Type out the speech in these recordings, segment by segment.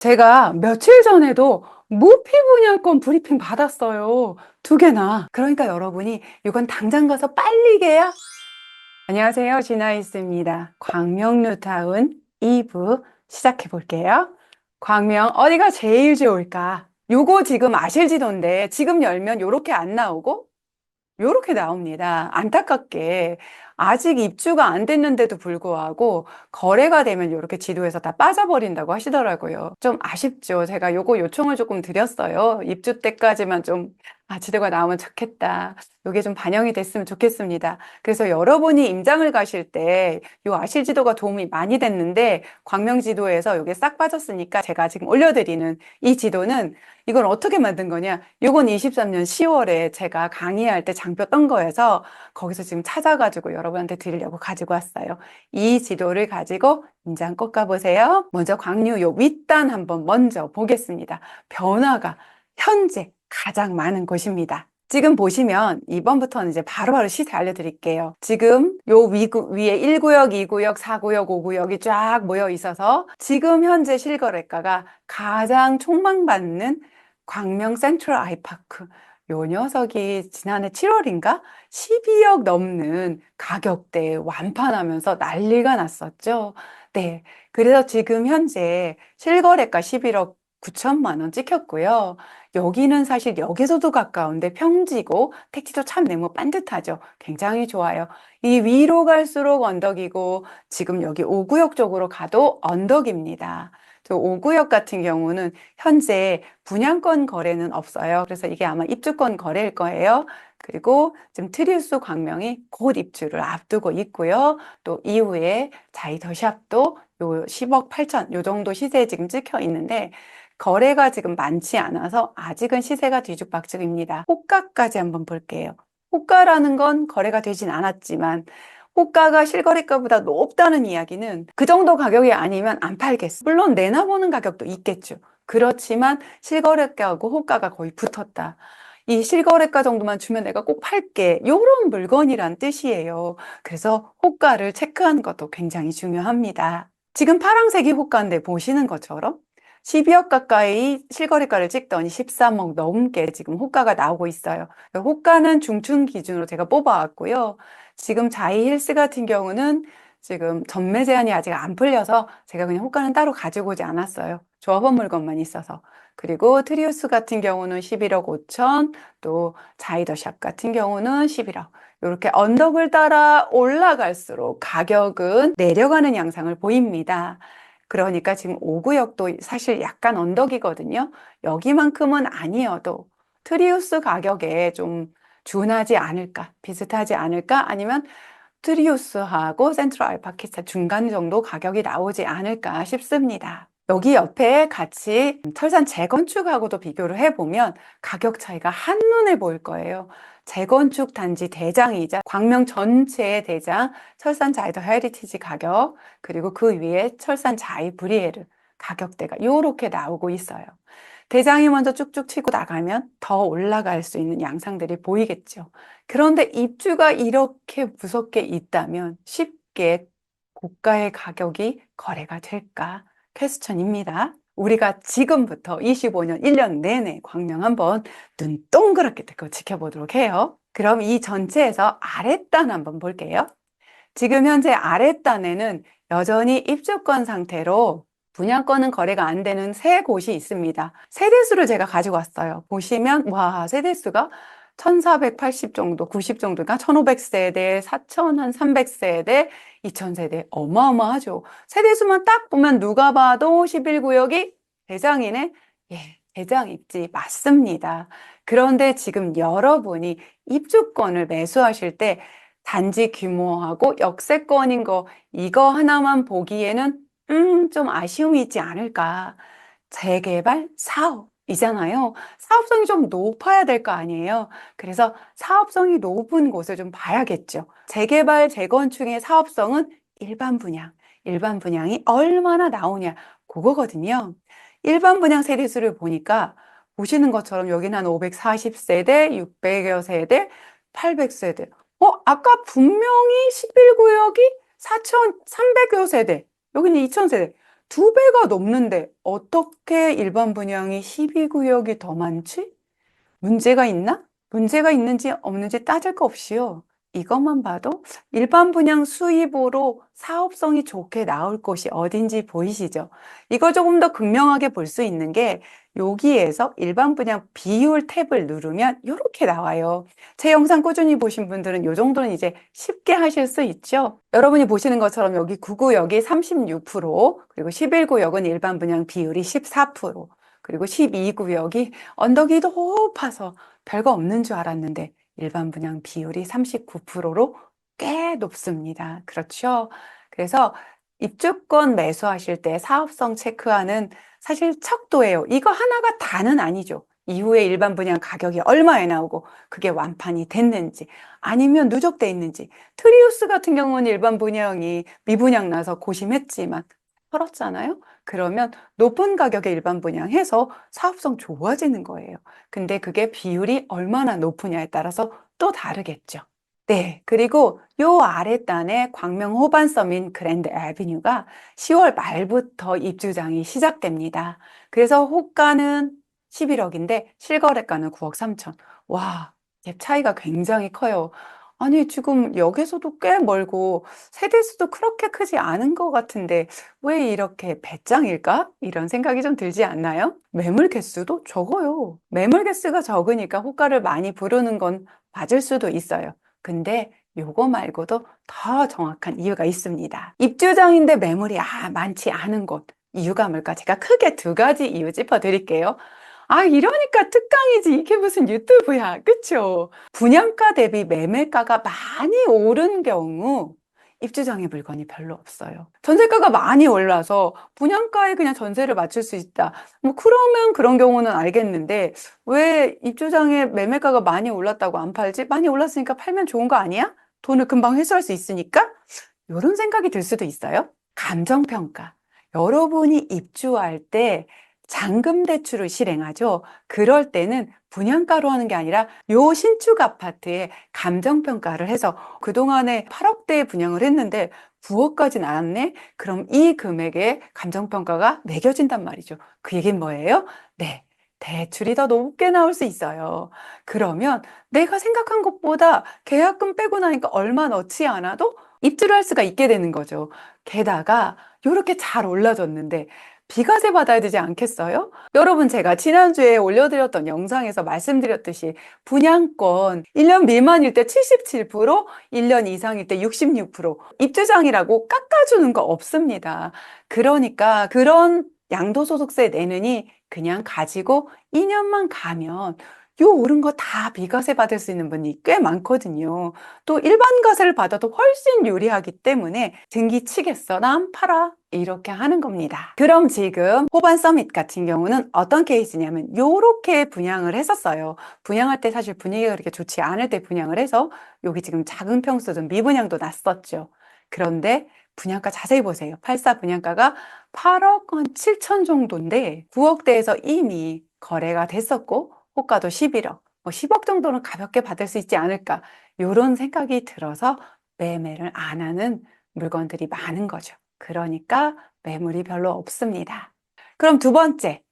제가 며칠 전에도 무피 분양권 브리핑 받았어요. 두 개나. 그러니까 여러분이 이건 당장 가서 빨리 개야. 안녕하세요. 진아이스입니다. 광명 뉴타운 2부 시작해 볼게요. 광명 어디가 제일 좋을까? 요거 지금 아실지도인데 지금 열면 요렇게 안 나오고 요렇게 나옵니다. 안타깝게 아직 입주가 안 됐는데도 불구하고 거래가 되면 이렇게 지도에서 다 빠져버린다고 하시더라고요. 좀 아쉽죠. 제가 요거 요청을 조금 드렸어요. 입주 때까지만 좀 지도가 나오면 좋겠다. 요게 좀 반영이 됐으면 좋겠습니다. 그래서 여러분이 임장을 가실 때 요 아실 지도가 도움이 많이 됐는데 광명 지도에서 요게 싹 빠졌으니까 제가 지금 올려드리는 이 지도는 이걸 어떻게 만든 거냐? 요건 23년 10월에 제가 강의할 때 장표 떤 거여서 거기서 지금 찾아가지고 여러분한테 드리려고 가지고 왔어요. 이 지도를 가지고 임장 꺾어 보세요. 먼저 광류 요 윗단 한번 먼저 보겠습니다. 변화가 현재 가장 많은 곳입니다. 지금 보시면 이번부터는 이제 바로바로 시세 알려드릴게요. 지금 요 위에 1구역, 2구역, 4구역, 5구역이 쫙 모여 있어서 지금 현재 실거래가가 가장 촉망받는 광명 센트럴 아이파크. 요 녀석이 지난해 7월인가 12억 넘는 가격대에 완판하면서 난리가 났었죠. 네. 그래서 지금 현재 실거래가 11억 9천만 원 찍혔고요. 여기는 사실 역에서도 가까운데 평지고 택지도 참 네모 반듯하죠. 굉장히 좋아요. 이 위로 갈수록 언덕이고 지금 여기 5구역 쪽으로 가도 언덕입니다. 저 5구역 같은 경우는 현재 분양권 거래는 없어요. 그래서 이게 아마 입주권 거래일 거예요. 그리고 지금 트리우스 광명이 곧 입주를 앞두고 있고요. 또 이후에 자이더샵도 요 10억 8천 요 정도 시세에 지금 찍혀 있는데 거래가 지금 많지 않아서 아직은 시세가 뒤죽박죽입니다. 호가까지 한번 볼게요. 호가라는 건 거래가 되진 않았지만 호가가 실거래가보다 높다는 이야기는 그 정도 가격이 아니면 안 팔겠어. 물론 내놔보는 가격도 있겠죠. 그렇지만 실거래가하고 호가가 거의 붙었다. 이 실거래가 정도만 주면 내가 꼭 팔게. 이런 물건이란 뜻이에요. 그래서 호가를 체크하는 것도 굉장히 중요합니다. 지금 파란색이 호가인데 보시는 것처럼 12억 가까이 실거래가를 찍더니 13억 넘게 지금 호가가 나오고 있어요. 호가는 중춘 기준으로 제가 뽑아왔고요. 지금 자이힐스 같은 경우는 지금 전매 제한이 아직 안 풀려서 제가 그냥 호가는 따로 가지고 오지 않았어요. 조합원 물건만 있어서. 그리고 트리우스 같은 경우는 11억 5천, 또 자이더샵 같은 경우는 11억. 이렇게 언덕을 따라 올라갈수록 가격은 내려가는 양상을 보입니다. 그러니까 지금 5구역도 사실 약간 언덕이거든요. 여기만큼은 아니어도 트리우스 가격에 좀 준하지 않을까, 비슷하지 않을까, 아니면 트리우스하고 센트럴 알파키스타 중간 정도 가격이 나오지 않을까 싶습니다. 여기 옆에 같이 철산 재건축하고도 비교를 해보면 가격 차이가 한눈에 보일 거예요. 재건축 단지 대장이자 광명 전체의 대장 철산 자이더 헤리티지 가격, 그리고 그 위에 철산 자이 브리에르 가격대가 이렇게 나오고 있어요. 대장이 먼저 쭉쭉 치고 나가면 더 올라갈 수 있는 양상들이 보이겠죠. 그런데 입주가 이렇게 무섭게 있다면 쉽게 고가의 가격이 거래가 될까? 퀘스천입니다. 우리가 지금부터 25년 1년 내내 광명 한번 눈 동그랗게 뜨고 지켜보도록 해요. 그럼 이 전체에서 아랫단 한번 볼게요. 지금 현재 아랫단에는 여전히 입주권 상태로 분양권은 거래가 안 되는 세 곳이 있습니다. 세대수를 제가 가지고 왔어요. 보시면 와, 세대수가 1480 정도, 90 정도가 1500세대, 4300세대, 2000세대 어마어마하죠. 세대수만 딱 보면 누가 봐도 11구역이 대장이네. 예, 대장 입지 맞습니다. 그런데 지금 여러분이 입주권을 매수하실 때 단지 규모하고 역세권인 거 이거 하나만 보기에는 좀 아쉬움이 있지 않을까. 재개발 사업이잖아요. 사업성이 좀 높아야 될 거 아니에요. 그래서 사업성이 높은 곳을 좀 봐야겠죠. 재개발, 재건축의 사업성은 일반 분양, 일반 분양이 얼마나 나오냐 그거거든요. 일반 분양 세대수를 보니까 보시는 것처럼 여기는 한 540세대, 600여 세대, 800세대. 아까 분명히 11구역이 4,300여 세대, 여기는 2,000세대. 2배가 넘는데 어떻게 일반 분양이 12구역이 더 많지? 문제가 있나? 문제가 있는지 없는지 따질 거 없이요. 이것만 봐도 일반 분양 수입으로 사업성이 좋게 나올 곳이 어딘지 보이시죠? 이걸 조금 더 극명하게 볼 수 있는 게 여기에서 일반 분양 비율 탭을 누르면 이렇게 나와요. 제 영상 꾸준히 보신 분들은 이 정도는 이제 쉽게 하실 수 있죠? 여러분이 보시는 것처럼 여기 9구역이 36%, 그리고 11구역은 일반 분양 비율이 14%, 그리고 12구역이 언덕이 높아서 별거 없는 줄 알았는데 일반 분양 비율이 39%로 꽤 높습니다. 그렇죠? 그래서 입주권 매수하실 때 사업성 체크하는 사실 척도예요. 이거 하나가 다는 아니죠. 이후에 일반 분양 가격이 얼마에 나오고 그게 완판이 됐는지 아니면 누적돼 있는지. 트리우스 같은 경우는 일반 분양이 미분양 나서 고심했지만 털었잖아요. 그러면 높은 가격에 일반 분양해서 사업성 좋아지는 거예요. 근데 그게 비율이 얼마나 높으냐에 따라서 또 다르겠죠. 네, 그리고 요 아랫단에 광명 호반섬인 그랜드 애비뉴가 10월 말부터 입주장이 시작됩니다. 그래서 호가는 11억인데 실거래가는 9억 3천. 와, 갭 차이가 굉장히 커요. 아니, 지금 역에서도 꽤 멀고 세대수도 그렇게 크지 않은 것 같은데 왜 이렇게 배짱일까? 이런 생각이 좀 들지 않나요? 매물 개수도 적어요. 매물 개수가 적으니까 호가를 많이 부르는 건 맞을 수도 있어요. 근데 요거 말고도 더 정확한 이유가 있습니다. 입주장인데 매물이 많지 않은 곳. 이유가 뭘까? 제가 크게 2가지 이유 짚어드릴게요. 이러니까 특강이지. 이게 무슨 유튜브야. 그쵸? 분양가 대비 매매가가 많이 오른 경우 입주장의 물건이 별로 없어요. 전세가가 많이 올라서 분양가에 그냥 전세를 맞출 수 있다. 뭐 그러면 그런 경우는 알겠는데 왜 입주장의 매매가가 많이 올랐다고 안 팔지? 많이 올랐으니까 팔면 좋은 거 아니야? 돈을 금방 회수할 수 있으니까? 이런 생각이 들 수도 있어요. 감정평가. 여러분이 입주할 때 잔금 대출을 실행하죠. 그럴 때는 분양가로 하는 게 아니라 요 신축 아파트에 감정평가를 해서 그동안에 8억대에 분양을 했는데 9억까지 나왔네? 그럼 이 금액에 감정평가가 매겨진단 말이죠. 그 얘기는 뭐예요? 네. 대출이 더 높게 나올 수 있어요. 그러면 내가 생각한 것보다 계약금 빼고 나니까 얼마 넣지 않아도 입주를 할 수가 있게 되는 거죠. 게다가 이렇게 잘 올라졌는데 비과세 받아야 되지 않겠어요? 여러분, 제가 지난주에 올려드렸던 영상에서 말씀드렸듯이 분양권 1년 미만일 때 77%, 1년 이상일 때 66%, 입주장이라고 깎아주는 거 없습니다. 그러니까 그런 양도소득세 내느니 그냥 가지고 2년만 가면 요 오른 거 다 비과세 받을 수 있는 분이 꽤 많거든요. 또 일반 과세를 받아도 훨씬 유리하기 때문에 등기 치겠어? 난 팔아. 이렇게 하는 겁니다. 그럼 지금 호반 서밋 같은 경우는 어떤 케이스냐면 요렇게 분양을 했었어요. 분양할 때 사실 분위기가 그렇게 좋지 않을 때 분양을 해서 여기 지금 작은 평수든 미분양도 났었죠. 그런데 분양가 자세히 보세요. 84 분양가가 8억 7천 정도인데 9억대에서 이미 거래가 됐었고 호가도 11억, 뭐 10억 정도는 가볍게 받을 수 있지 않을까 이런 생각이 들어서 매매를 안 하는 물건들이 많은 거죠. 그러니까 매물이 별로 없습니다. 그럼 두 번째,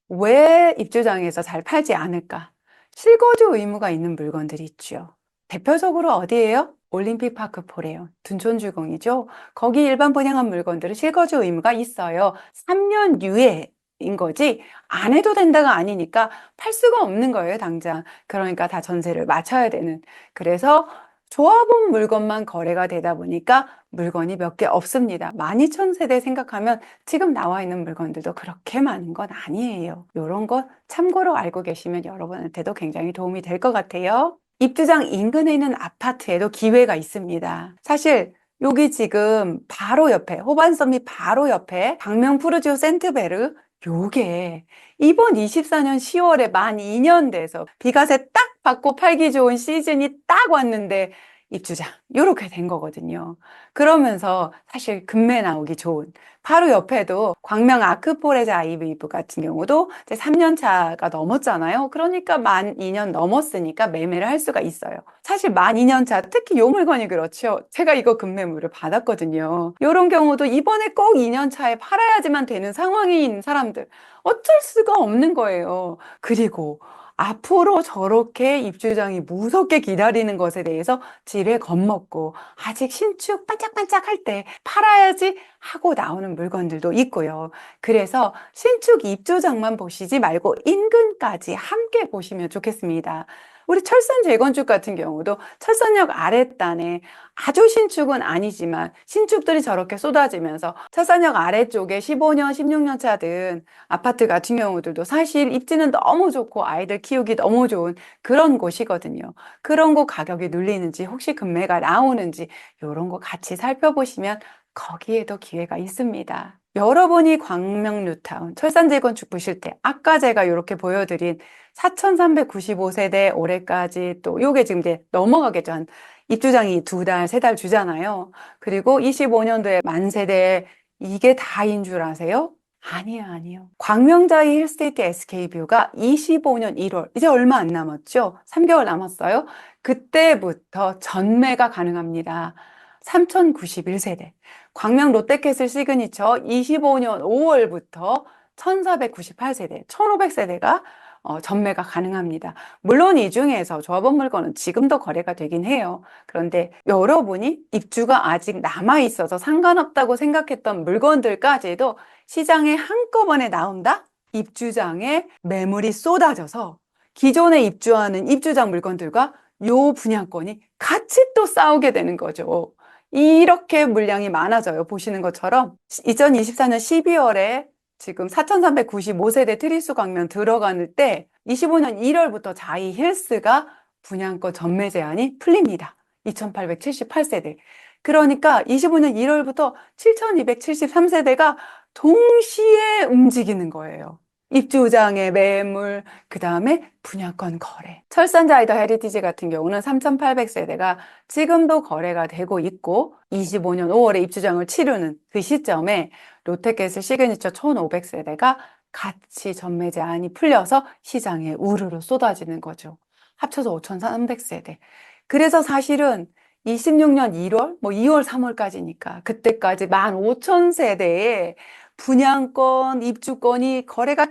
왜 입주장에서 잘 팔지 않을까? 실거주 의무가 있는 물건들이 있죠. 대표적으로 어디예요? 올림픽파크 포레요. 둔촌주공이죠. 거기 일반 분양한 물건들은 실거주 의무가 있어요. 3년 유예인 거지 안 해도 된다가 아니니까 팔 수가 없는 거예요, 당장. 그러니까 다 전세를 맞춰야 되는. 그래서 조합원 물건만 거래가 되다 보니까 물건이 몇 개 없습니다. 12,000세대 생각하면 지금 나와 있는 물건들도 그렇게 많은 건 아니에요. 이런 거 참고로 알고 계시면 여러분한테도 굉장히 도움이 될 것 같아요. 입주장 인근에 있는 아파트에도 기회가 있습니다. 사실 여기 지금 바로 옆에 호반섬이 바로 옆에 광명 푸르지오 센트베르 요게 이번 24년 10월에 만 2년 돼서 비과세 딱 받고 팔기 좋은 시즌이 딱 왔는데 입주장 이렇게 된 거거든요. 그러면서 사실 금매 나오기 좋은 바로 옆에도 광명 아크포레자 아이비브 같은 경우도 이제 3년 차가 넘었잖아요. 그러니까 만 2년 넘었으니까 매매를 할 수가 있어요. 사실 만 2년 차 특히 요 물건이 그렇죠. 제가 이거 급매물을 받았거든요. 이런 경우도 이번에 꼭 2년 차에 팔아야지만 되는 상황인 사람들 어쩔 수가 없는 거예요. 그리고 앞으로 저렇게 입주장이 무섭게 기다리는 것에 대해서 지레 겁먹고 아직 신축 반짝반짝 할 때 팔아야지 하고 나오는 물건들도 있고요. 그래서 신축 입주장만 보시지 말고 인근까지 함께 보시면 좋겠습니다. 우리 철산 재건축 같은 경우도 철산역 아랫단에 아주 신축은 아니지만 신축들이 저렇게 쏟아지면서 철산역 아래쪽에 15년, 16년 차든 아파트 같은 경우들도 사실 입지는 너무 좋고 아이들 키우기 너무 좋은 그런 곳이거든요. 그런 곳 가격이 눌리는지 혹시 금매가 나오는지 이런 거 같이 살펴보시면 거기에도 기회가 있습니다. 여러분이 광명 뉴타운 철산 재건축 보실 때 아까 제가 이렇게 보여드린 4,395세대 올해까지 또 요게 지금 이제 넘어가겠죠. 한 입주장이 2달, 3달 주잖아요. 그리고 25년도에 만 세대 이게 다인 줄 아세요? 아니에요, 아니에요. 광명자이 힐스테이트 SK뷰가 25년 1월, 이제 얼마 안 남았죠? 3개월 남았어요. 그때부터 전매가 가능합니다. 3,091세대. 광명 롯데캐슬 시그니처 25년 5월부터 1,498세대, 1,500세대가 전매가 가능합니다. 물론 이 중에서 조합원 물건은 지금도 거래가 되긴 해요. 그런데 여러분이 입주가 아직 남아있어서 상관없다고 생각했던 물건들까지도 시장에 한꺼번에 나온다? 입주장에 매물이 쏟아져서 기존에 입주하는 입주장 물건들과 요 분양권이 같이 또 싸우게 되는 거죠. 이렇게 물량이 많아져요. 보시는 것처럼 2024년 12월에 지금 4,395세대 트리스 광명 들어가는 때 25년 1월부터 자이 힐스가 분양권 전매 제한이 풀립니다. 2,878세대. 그러니까 25년 1월부터 7,273세대가 동시에 움직이는 거예요. 입주장의 매물, 그 다음에 분양권 거래. 철산자이더 헤리티지 같은 경우는 3,800세대가 지금도 거래가 되고 있고 25년 5월에 입주장을 치르는 그 시점에 롯데캐슬 시그니처 1,500세대가 같이 전매 제한이 풀려서 시장에 우르르 쏟아지는 거죠. 합쳐서 5,300세대. 그래서 사실은 26년 1월, 뭐 2월, 3월까지니까 그때까지 15,000세대의 분양권, 입주권이 거래가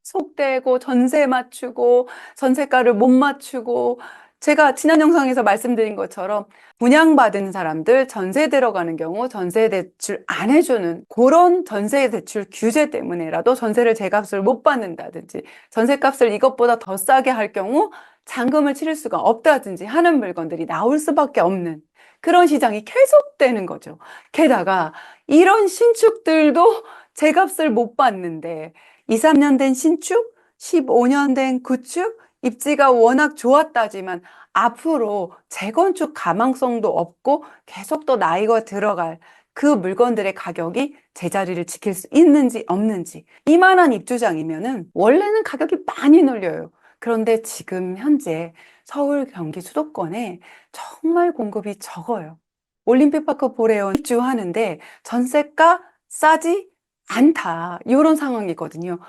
계속되고 전세 맞추고 전세가를 못 맞추고 제가 지난 영상에서 말씀드린 것처럼 분양받은 사람들 전세 들어가는 경우 전세 대출 안 해주는 그런 전세 대출 규제 때문에라도 전세를 제값을 못 받는다든지 전세값을 이것보다 더 싸게 할 경우 잔금을 치를 수가 없다든지 하는 물건들이 나올 수밖에 없는 그런 시장이 계속되는 거죠. 게다가 이런 신축들도 제값을 못 받는데 2, 3년 된 신축, 15년 된 구축, 입지가 워낙 좋았다지만 앞으로 재건축 가망성도 없고 계속 또 나이가 들어갈 그 물건들의 가격이 제자리를 지킬 수 있는지 없는지 이만한 입주장이면은 원래는 가격이 많이 눌려요. 그런데 지금 현재 서울, 경기 수도권에 정말 공급이 적어요. 올림픽파크 보레온 입주하는데 전세가 싸지 않다. 이런 상황이거든요.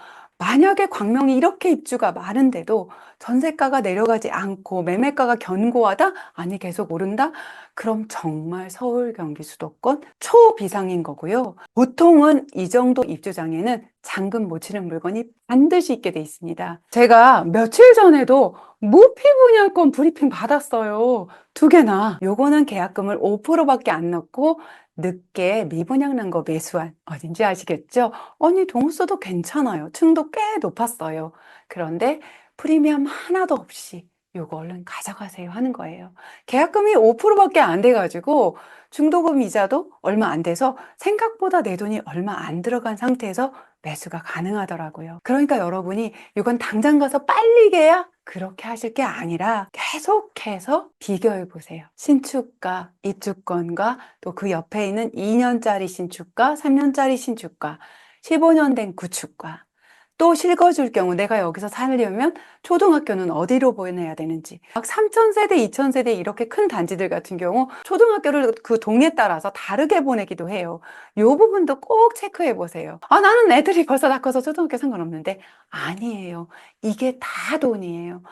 만약에 광명이 이렇게 입주가 많은데도 전세가가 내려가지 않고 매매가가 견고하다? 아니 계속 오른다? 그럼 정말 서울, 경기, 수도권 초비상인 거고요. 보통은 이 정도 입주장에는 잔금 못 치는 물건이 반드시 있게 돼 있습니다. 제가 며칠 전에도 무피 분양권 브리핑 받았어요. 2개나. 요거는 계약금을 5%밖에 안 넣고 늦게 미분양 난 거 매수한 어딘지 아시겠죠? 아니 동수도 괜찮아요. 층도 꽤 높았어요. 그런데 프리미엄 하나도 없이 요거 얼른 가져가세요 하는 거예요. 계약금이 5%밖에 안 돼가지고 중도금 이자도 얼마 안 돼서 생각보다 내 돈이 얼마 안 들어간 상태에서 매수가 가능하더라고요. 그러니까 여러분이 이건 당장 가서 빨리 계약 그렇게 하실 게 아니라 계속해서 비교해 보세요. 신축가, 입주권과 또 그 옆에 있는 2년짜리 신축가, 3년짜리 신축가, 15년 된 구축가. 또 실거주일 경우 내가 여기서 살려면 초등학교는 어디로 보내야 되는지. 막 3,000세대, 2,000세대 이렇게 큰 단지들 같은 경우 초등학교를 그 동에 따라서 다르게 보내기도 해요. 이 부분도 꼭 체크해 보세요. 아, 나는 애들이 벌써 다 커서 초등학교 상관없는데. 아니에요. 이게 다 돈이에요.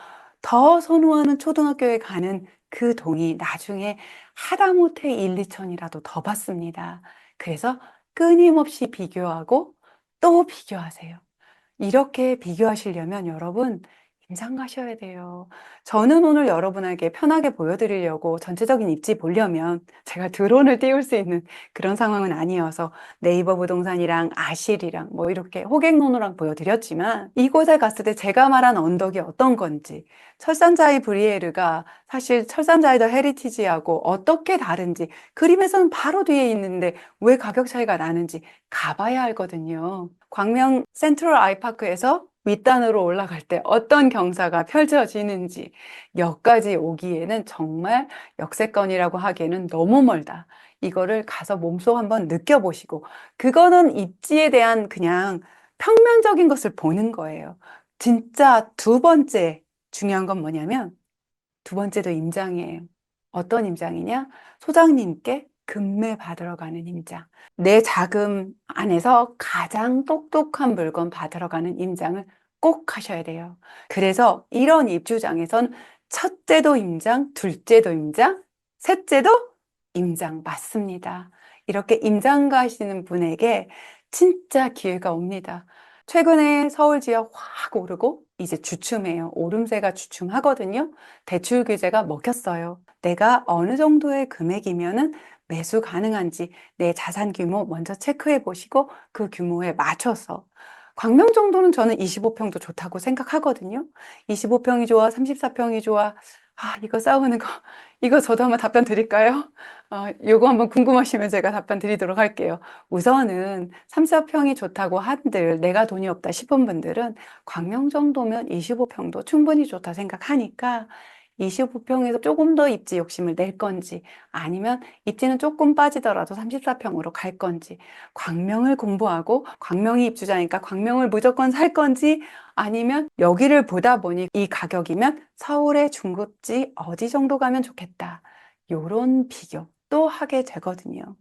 더 선호하는 초등학교에 가는 그 돈이 나중에 하다못해 1, 2천이라도 더 받습니다. 그래서 끊임없이 비교하고 또 비교하세요. 이렇게 비교하시려면 여러분 임장 가셔야 돼요. 저는 오늘 여러분에게 편하게 보여드리려고 전체적인 입지 보려면 제가 드론을 띄울 수 있는 그런 상황은 아니어서 네이버 부동산이랑 아실이랑 뭐 이렇게 호갱노노랑 보여드렸지만 이곳에 갔을 때 제가 말한 언덕이 어떤 건지 철산자이 브리에르가 사실 철산자이 더 헤리티지하고 어떻게 다른지 그림에서는 바로 뒤에 있는데 왜 가격 차이가 나는지 가봐야 알거든요. 광명 센트럴 아이파크에서 윗단으로 올라갈 때 어떤 경사가 펼쳐지는지 여기까지 오기에는 정말 역세권이라고 하기에는 너무 멀다. 이거를 가서 몸소 한번 느껴보시고 그거는 입지에 대한 그냥 평면적인 것을 보는 거예요. 진짜 두 번째 중요한 건 뭐냐면 두 번째도 임장이에요. 어떤 임장이냐? 소장님께 금매 받으러 가는 임장. 내 자금 안에서 가장 똑똑한 물건 받으러 가는 임장을 꼭 하셔야 돼요. 그래서 이런 입주장에선 첫째도 임장, 둘째도 임장, 셋째도 임장 맞습니다. 이렇게 임장 가시는 분에게 진짜 기회가 옵니다. 최근에 서울 지역 확 오르고 이제 주춤해요. 오름세가 주춤하거든요. 대출 규제가 먹혔어요. 내가 어느 정도의 금액이면은 매수 가능한지 내 자산 규모 먼저 체크해 보시고 그 규모에 맞춰서 광명 정도는 저는 25평도 좋다고 생각하거든요. 25평이 좋아, 34평이 좋아. 아, 이거 싸우는 거. 이거 저도 한번 답변 드릴까요? 요거 한번 궁금하시면 제가 답변 드리도록 할게요. 우선은 34평이 좋다고 한들 내가 돈이 없다 싶은 분들은 광명 정도면 25평도 충분히 좋다 생각하니까 25평에서 조금 더 입지 욕심을 낼 건지 아니면 입지는 조금 빠지더라도 34평으로 갈 건지 광명을 공부하고 광명이 입주자니까 광명을 무조건 살 건지 아니면 여기를 보다 보니 이 가격이면 서울의 중급지 어디 정도 가면 좋겠다. 요런 비교 또 하게 되거든요.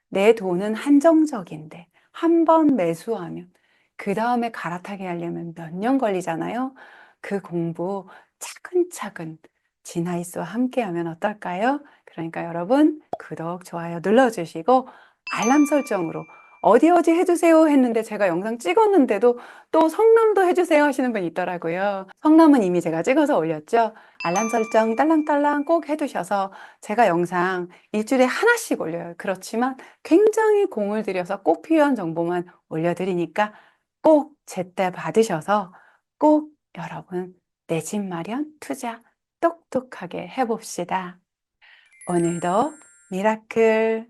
내 돈은 한정적인데 한 번 매수하면 그 다음에 갈아타게 하려면 몇 년 걸리잖아요. 그 공부 차근차근 지나이스와 함께 하면 어떨까요? 그러니까 여러분 구독, 좋아요 눌러주시고 알람 설정으로 어디 어디 해주세요 했는데 제가 영상 찍었는데도 또 성남도 해주세요 하시는 분 있더라고요. 성남은 이미 제가 찍어서 올렸죠. 알람 설정 딸랑딸랑 꼭 해두셔서 제가 영상 일주일에 하나씩 올려요. 그렇지만 굉장히 공을 들여서 꼭 필요한 정보만 올려드리니까 꼭 제때 받으셔서 꼭 여러분 내 집 마련 투자 똑똑하게 해봅시다. 오늘도 미라클